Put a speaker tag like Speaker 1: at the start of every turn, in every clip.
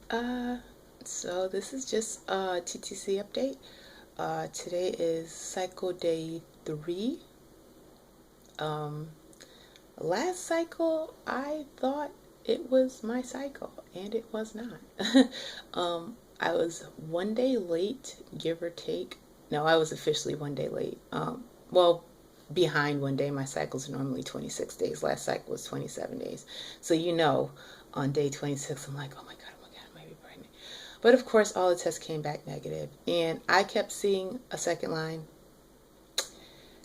Speaker 1: Uh, so this is just a TTC update. Today is cycle day 3. Um, Last cycle, I thought it was my cycle, and it was not. I was one day late, give or take. No, I was officially one day late. Well, behind one day. My cycles are normally 26 days. Last cycle was 27 days. So, on day 26, I'm like, oh my God, I might be pregnant. But of course, all the tests came back negative, and I kept seeing a second line.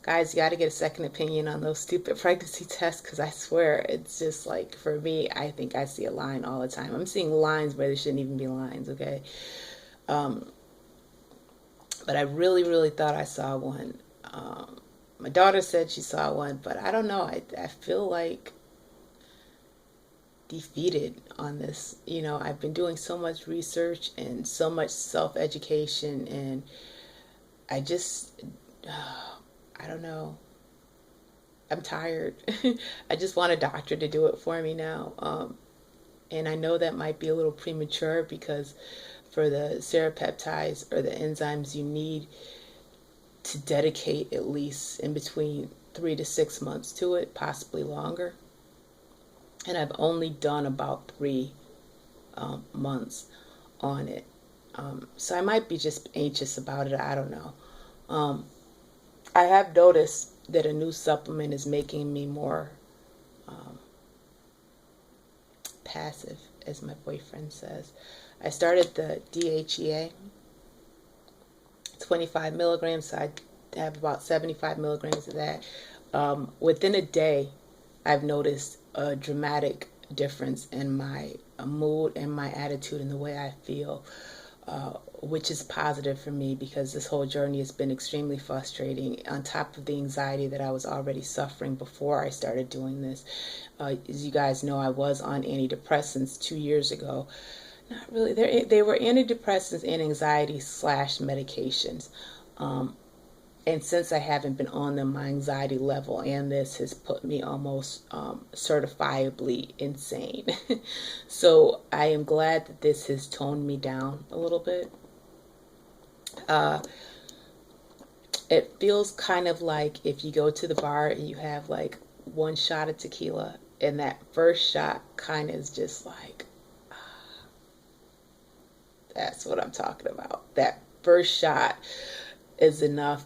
Speaker 1: Guys, you got to get a second opinion on those stupid pregnancy tests, because I swear it's just like, for me, I think I see a line all the time. I'm seeing lines where there shouldn't even be lines, okay? But I really, really thought I saw one. My daughter said she saw one, but I don't know. I feel like defeated on this. I've been doing so much research and so much self-education, and I just, I don't know. I'm tired. I just want a doctor to do it for me now. And I know that might be a little premature, because for the serapeptides or the enzymes, you need to dedicate at least in between 3 to 6 months to it, possibly longer. And I've only done about 3 months on it. So I might be just anxious about it. I don't know. I have noticed that a new supplement is making me more passive, as my boyfriend says. I started the DHEA, 25 milligrams, so I have about 75 milligrams of that. Within a day, I've noticed a dramatic difference in my mood and my attitude and the way I feel, which is positive for me, because this whole journey has been extremely frustrating, on top of the anxiety that I was already suffering before I started doing this. As you guys know, I was on antidepressants 2 years ago. Not really. They were antidepressants and anxiety / medications. And since I haven't been on them, my anxiety level and this has put me almost certifiably insane. So I am glad that this has toned me down a little bit. It feels kind of like if you go to the bar and you have like one shot of tequila, and that first shot kind of is just like, that's what I'm talking about. That first shot is enough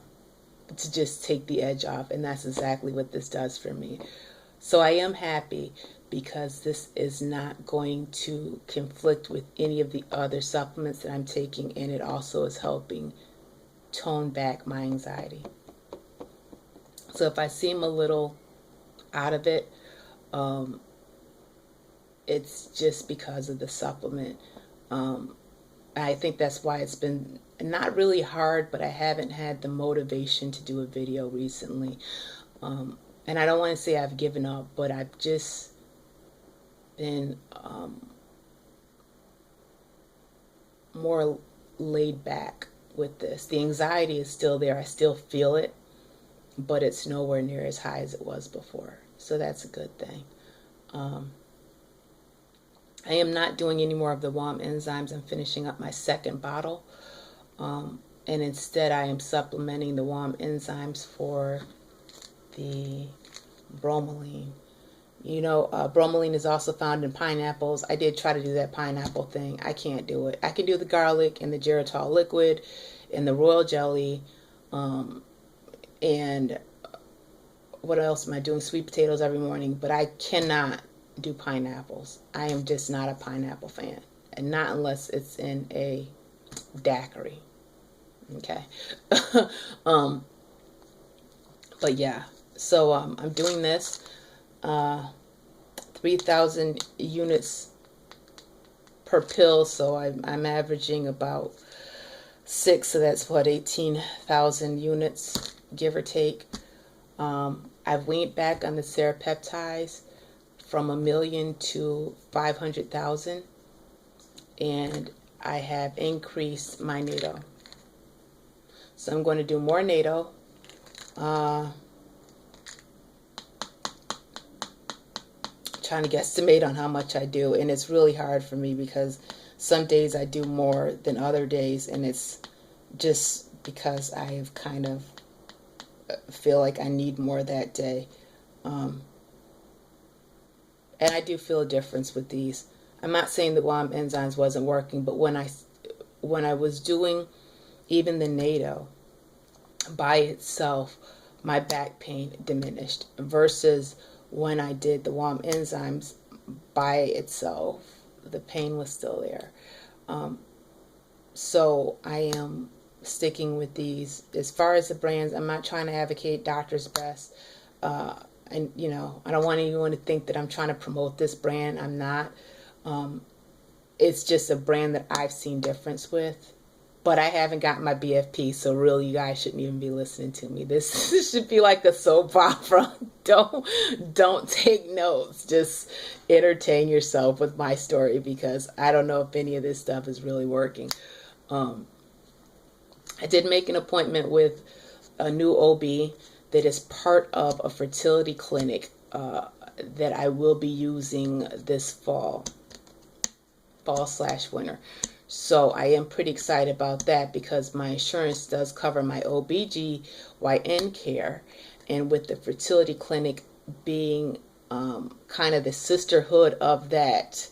Speaker 1: to just take the edge off, and that's exactly what this does for me. So I am happy, because this is not going to conflict with any of the other supplements that I'm taking, and it also is helping tone back my anxiety. So if I seem a little out of it, it's just because of the supplement. I think that's why it's been not really hard, but I haven't had the motivation to do a video recently. And I don't want to say I've given up, but I've just been more laid back with this. The anxiety is still there. I still feel it, but it's nowhere near as high as it was before. So that's a good thing. I am not doing any more of the Wobenzymes. I'm finishing up my second bottle. And instead I am supplementing the Wobenzymes for the Bromelain. Bromelain is also found in pineapples. I did try to do that pineapple thing. I can't do it. I can do the garlic and the geritol liquid and the royal jelly. And what else am I doing? Sweet potatoes every morning. But I cannot do pineapples. I am just not a pineapple fan. And not unless it's in a daiquiri. Okay. But yeah. So I'm doing this. 3,000 units per pill, so I'm averaging about 6, so that's what, 18,000 units, give or take. I've weaned back on the serapeptides from 1 million to 500,000, and I have increased my natto. So I'm going to do more natto. trying to guesstimate on how much I do, and it's really hard for me because some days I do more than other days, and it's just because I have kind of feel like I need more that day. And I do feel a difference with these. I'm not saying that Wobenzymes wasn't working, but when I was doing even the NATO by itself, my back pain diminished versus when I did the Wobenzymes by itself, the pain was still there. So I am sticking with these. As far as the brands, I'm not trying to advocate Doctor's Best. And I don't want anyone to think that I'm trying to promote this brand. I'm not. It's just a brand that I've seen difference with. But I haven't gotten my BFP, so really you guys shouldn't even be listening to me. This should be like a soap opera. Don't take notes. Just entertain yourself with my story, because I don't know if any of this stuff is really working. I did make an appointment with a new OB that is part of a fertility clinic that I will be using this fall/winter. So I am pretty excited about that because my insurance does cover my OBGYN care, and with the fertility clinic being kind of the sisterhood of that,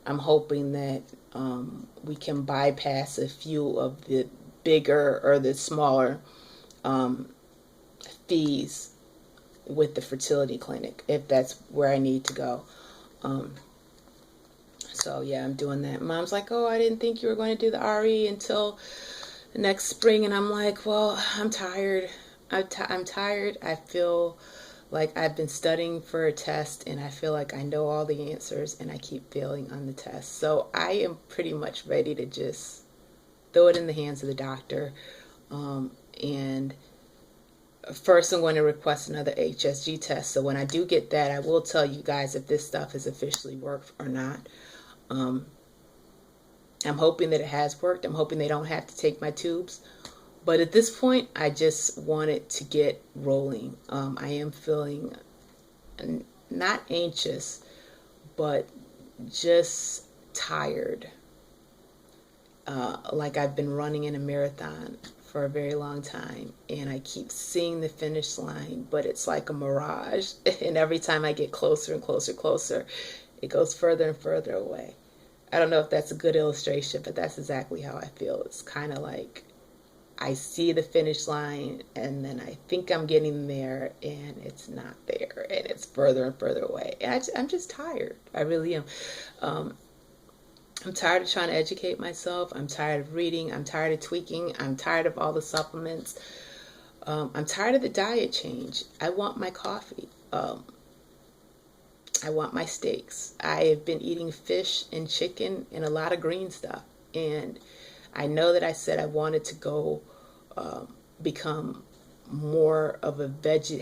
Speaker 1: I'm hoping that we can bypass a few of the bigger or the smaller fees with the fertility clinic, if that's where I need to go. So yeah, I'm doing that. Mom's like, oh, I didn't think you were going to do the RE until next spring. And I'm like, well, I'm tired. I'm tired. I feel like I've been studying for a test, and I feel like I know all the answers, and I keep failing on the test. So I am pretty much ready to just throw it in the hands of the doctor. And first, I'm going to request another HSG test. So when I do get that, I will tell you guys if this stuff has officially worked or not. I'm hoping that it has worked. I'm hoping they don't have to take my tubes. But at this point, I just wanted to get rolling. I am feeling not anxious, but just tired. Like I've been running in a marathon for a very long time, and I keep seeing the finish line, but it's like a mirage. And every time I get closer and closer, it goes further and further away. I don't know if that's a good illustration, but that's exactly how I feel. It's kind of like I see the finish line, and then I think I'm getting there, and it's not there, and it's further and further away. And I'm just tired. I really am. I'm tired of trying to educate myself. I'm tired of reading. I'm tired of tweaking. I'm tired of all the supplements. I'm tired of the diet change. I want my coffee. I want my steaks. I have been eating fish and chicken and a lot of green stuff. And I know that I said I wanted to go become more of a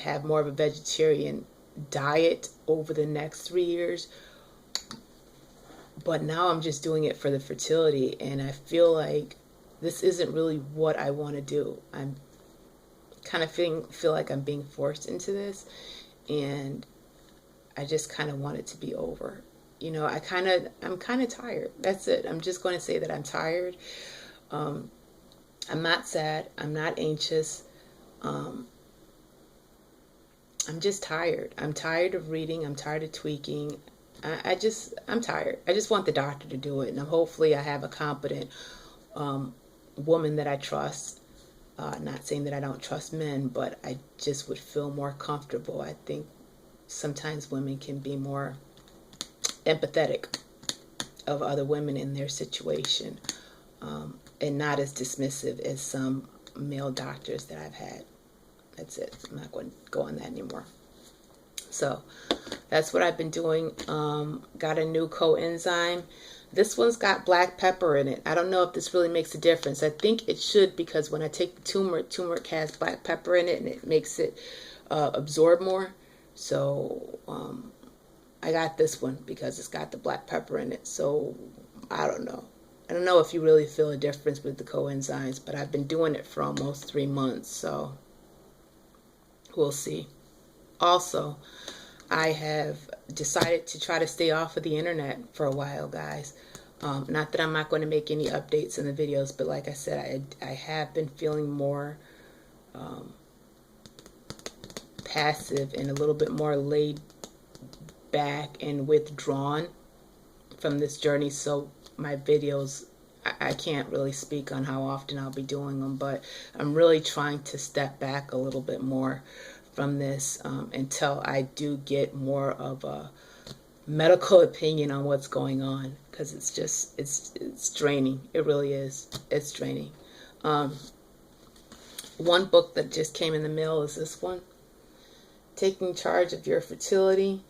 Speaker 1: have more of a vegetarian diet over the next 3 years. But now I'm just doing it for the fertility, and I feel like this isn't really what I want to do. I'm kind of feel like I'm being forced into this, and I just kind of want it to be over. I'm kind of tired. That's it. I'm just going to say that I'm tired. I'm not sad. I'm not anxious. I'm just tired. I'm tired of reading. I'm tired of tweaking. I'm tired. I just want the doctor to do it, and hopefully I have a competent woman that I trust. Not saying that I don't trust men, but I just would feel more comfortable. I think sometimes women can be more empathetic of other women in their situation, and not as dismissive as some male doctors that I've had. That's it. I'm not going to go on that anymore. So that's what I've been doing. Got a new coenzyme. This one's got black pepper in it. I don't know if this really makes a difference. I think it should, because when I take the turmeric has black pepper in it, and it makes it absorb more. So I got this one because it's got the black pepper in it. So I don't know. I don't know if you really feel a difference with the coenzymes, but I've been doing it for almost 3 months, so we'll see. Also, I have decided to try to stay off of the internet for a while, guys. Not that I'm not going to make any updates in the videos, but like I said, I have been feeling more passive and a little bit more laid back and withdrawn from this journey. So my videos, I can't really speak on how often I'll be doing them, but I'm really trying to step back a little bit more from this until I do get more of a medical opinion on what's going on, because it's just it's draining. It really is. It's draining. One book that just came in the mail is this one, Taking Charge of Your Fertility,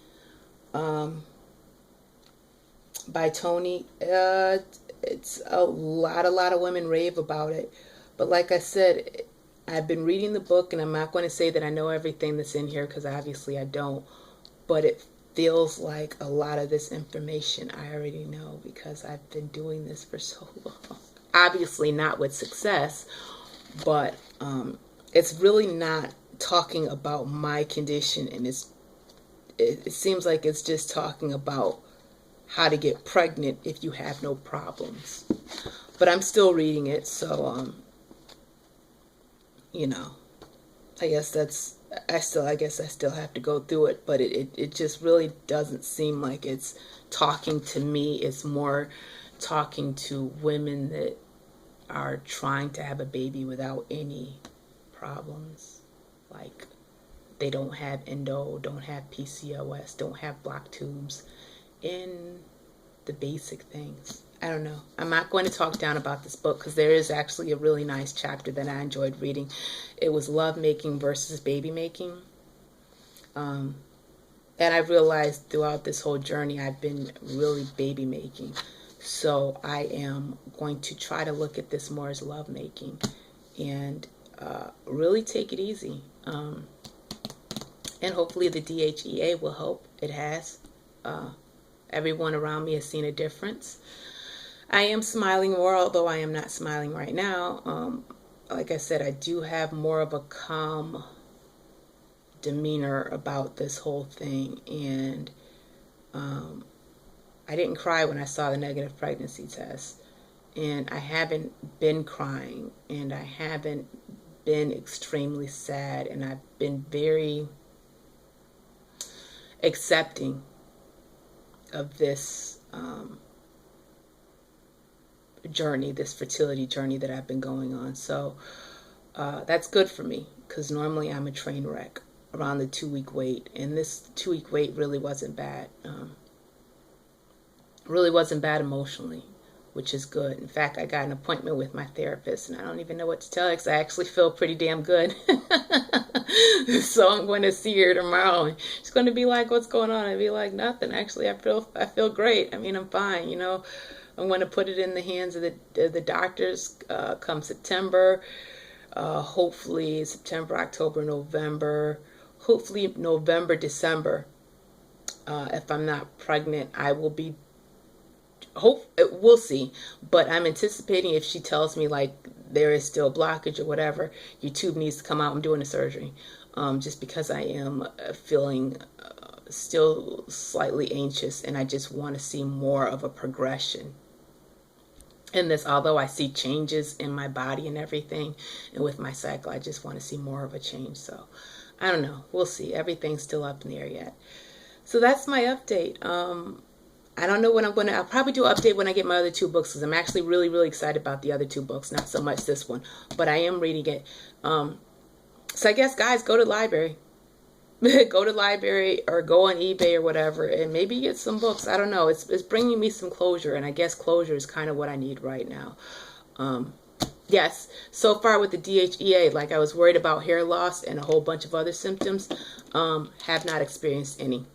Speaker 1: by Tony. It's a lot of women rave about it, but like I said, I've been reading the book, and I'm not going to say that I know everything that's in here, because obviously I don't, but it feels like a lot of this information I already know, because I've been doing this for so long. Obviously not with success, but it's really not talking about my condition, and it seems like it's just talking about how to get pregnant if you have no problems. But I'm still reading it, so you know, I guess I still have to go through it, but it just really doesn't seem like it's talking to me. It's more talking to women that are trying to have a baby without any problems. Like, they don't have endo, don't have PCOS, don't have blocked tubes, and the basic things. I don't know. I'm not going to talk down about this book, because there is actually a really nice chapter that I enjoyed reading. It was love making versus baby making. And I realized throughout this whole journey I've been really baby making. So I am going to try to look at this more as love making, and really take it easy. And hopefully the DHEA will help. It has. Everyone around me has seen a difference. I am smiling more, although I am not smiling right now. Like I said, I do have more of a calm demeanor about this whole thing, and I didn't cry when I saw the negative pregnancy test, and I haven't been crying, and I haven't been extremely sad, and I've been very accepting of this journey, this fertility journey that I've been going on. So that's good for me, because normally I'm a train wreck around the 2-week wait, and this 2-week wait really wasn't bad. Really wasn't bad emotionally, which is good. In fact, I got an appointment with my therapist, and I don't even know what to tell her, because I actually feel pretty damn good. So I'm going to see her tomorrow, and she's going to be like, "What's going on?" I'd be like, "Nothing. Actually, I feel great. I mean, I'm fine. You know, I'm going to put it in the hands of the doctors come September. Hopefully September, October, November. Hopefully November, December. If I'm not pregnant, I will be. We'll see, but I'm anticipating, if she tells me like there is still blockage or whatever, your tube needs to come out, I'm doing a surgery, just because I am feeling still slightly anxious, and I just want to see more of a progression in this. Although I see changes in my body and everything, and with my cycle, I just want to see more of a change. So I don't know, we'll see. Everything's still up in the air yet. So that's my update. I don't know when I'll probably do an update when I get my other 2 books, because I'm actually really excited about the other 2 books, not so much this one, but I am reading it. So I guess, guys, go to the library. Go to the library, or go on eBay or whatever, and maybe get some books. I don't know. It's bringing me some closure, and I guess closure is kind of what I need right now. Yes, so far with the DHEA, like, I was worried about hair loss and a whole bunch of other symptoms. Have not experienced any.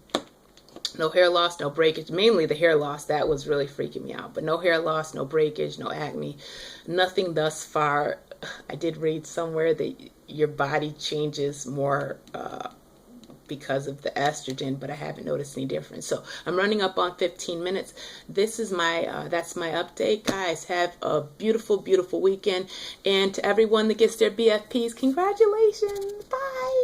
Speaker 1: No hair loss, no breakage. Mainly the hair loss, that was really freaking me out. But no hair loss, no breakage, no acne, nothing thus far. I did read somewhere that your body changes more because of the estrogen, but I haven't noticed any difference. So I'm running up on 15 minutes. This is my that's my update, guys. Have a beautiful weekend, and to everyone that gets their BFPs, congratulations. Bye.